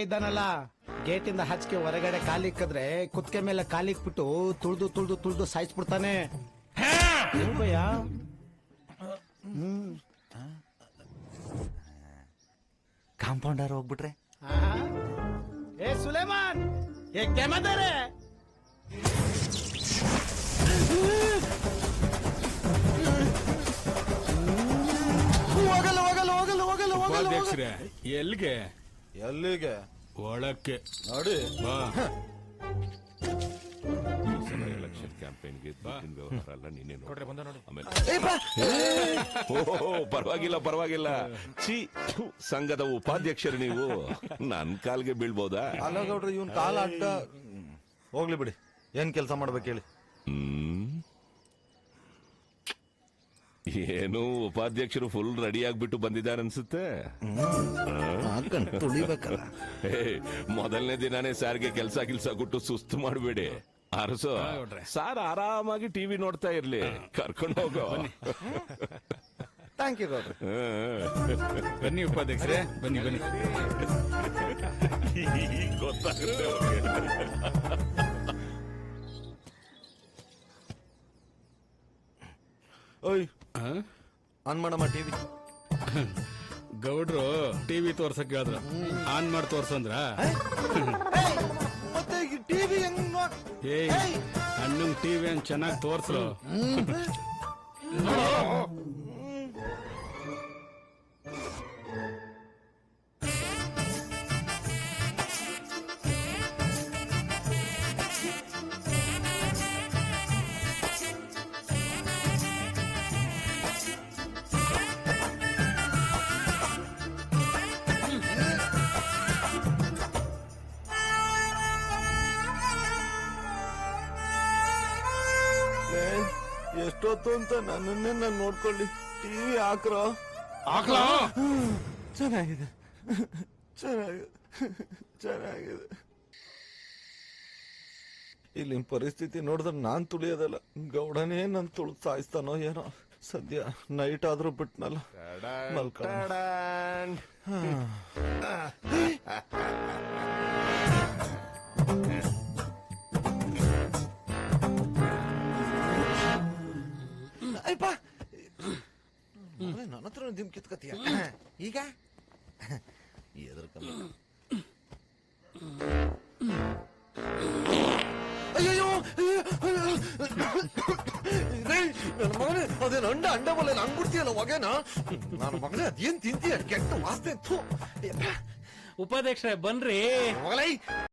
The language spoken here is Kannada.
ಇದ್ದಾನಲ್ಲ ಗೇಟಿಂದ ಹಚ್ಕೆ ಹೊರಗಡೆ ಕಾಲಿಕ್ಕಿದ್ರೆ ಕುತ್ಕೆ ಮೇಲೆ ಕಾಲಿಕ್ಬಿಟ್ಟು ತುಳ್ದು ತುಳ್ದು ತುಳ್ದು ಸಾಯಿಸ್ಬಿಡ್ತಾನೆ. ಕಾಂಪೌಂಡರ್ ಹೋಗ್ಬಿಟ್ರೆ ಏ ಸುಲೇಮಾನ್ ಕೆಮ್ಮದಾರೆ ಹೋಗಲ್ಲ ಹೋಗಲ್ಲ ಹೋಗಲ್ಲ ಹೋಗಲ್ಲ ಹೋಗಲ್ಲ. ಎಲ್ಲಿಗೆ ಎಲ್ಲಿಗೆ ಒಳಕ್ಕೆ ನೋಡಿ ಬಾ. ಎಲೆಕ್ಷನ್ ಕ್ಯಾಂಪೇನ್ಗೆ ದುಡ್ಡಿನ ವ್ಯವಹಾರ ಎಲ್ಲ ನೀನೇ ಆಮೇಲೆ ಪರವಾಗಿಲ್ಲ ಪರವಾಗಿಲ್ಲ. ಸಂಘದ ಉಪಾಧ್ಯಕ್ಷರು ನೀವು ನನ್ ಕಾಲ್ಗೆ ಬೀಳ್ಬೋದಾ? ಅಲ್ಲ ಗೌಡ್ರಿ ಇವನ್ ಕಾಲ ಅಡ್ಡ ಹೋಗ್ಲಿ ಬಿಡಿ. ಏನ್ ಕೆಲಸ ಮಾಡ್ಬೇಕು ಹೇಳಿ. ಏನು ಉಪಾಧ್ಯಕ್ಷರು ಫುಲ್ ರೆಡಿ ಆಗ್ಬಿಟ್ಟು ಬಂದಿದ್ದಾರೆ ಅನ್ಸುತ್ತೆ. ತುಳಿಬೇಕಲ್ಲ. ಮೊದಲನೇ ದಿನಾನೇ ಸಾರ್ಗೆ ಕೆಲ್ಸ ಕೊಟ್ಟು ಸುಸ್ತು ಮಾಡ್ಬೇಡಿ. ಅರಸೋ ಸಾರ್ ಆರಾಮಾಗಿ ಟಿವಿ ನೋಡ್ತಾ ಇರ್ಲಿ. ಕರ್ಕೊಂಡು ಹೋಗೋ. ಥ್ಯಾಂಕ್ ಯು ಗೌಡ್ರಿ. ಬನ್ನಿ ಉಪಾಧ್ಯಕ್ಷರೇ, ಬನ್ನಿ ಬನ್ನಿ. ಗೊತ್ತಾಗುತ್ತೆ. ಓಯ್ ಆನ್ ಮಾಡಮ್ಮ ಟಿವಿ. ಗೌಡ್ರು ಟಿವಿ ತೋರ್ಸಕ್ ಹೇಳಿದ್ರ ಆನ್ ಮಾಡಿ ತೋರ್ಸಂದ್ರ. ಮತ್ತೆ ಟಿವಿ ಏಯ್ ಅಣ್ಣಂಗ್ ಟಿವಿ ಅನ್ ಚೆನ್ನಾಗಿ ತೋರ್ಸ್ರು. ಎಷ್ಟೊತ್ತು ಅಂತ ನನ್ನನ್ನೇ ನಾನು ನೋಡ್ಕೊಳ್ಳಿ. ಟಿವಿ ಹಾಕ್ರೋ. ಹಾಕ್ಲಾ? ಚೆನ್ನಾಗಿದೆ ಚೆನ್ನಾಗಿದೆ ಚೆನ್ನಾಗಿದೆ. ಇಲ್ಲಿನ ಪರಿಸ್ಥಿತಿ ನೋಡಿದ್ರೆ ನಾನ್ ತುಳಿಯೋದಲ್ಲ, ಗೌಡನೇ ನನ್ ತುಳಿದು ಸಾಯಿಸ್ತಾನೋ ಏನೋ. ಸದ್ಯ ನೈಟ್ ಆದ್ರೂ ಬಿಟ್ನಲ್ಲ. ನನ್ನ ಹತ್ರ ದಿಮ್ ಕಿತ್ಕತೀಯ ಈಗ. ಅಯ್ಯೋ ನನ್ನ ಮಗನೇ, ಅದೇನು ಅಂಡ ಬಲ್ಲ ನಂಗ್ ಬಿಡ್ತೀಯಲ್ಲ ಹೊಗೆನ. ನನ್ನ ಮಗನೇ ಅದೇನ್ ತಿಂತೀಯ ಕೆಟ್ಟ ವಾಸನೆ. ಉಪಾಧ್ಯಕ್ಷರೇ ಬನ್ರಿ.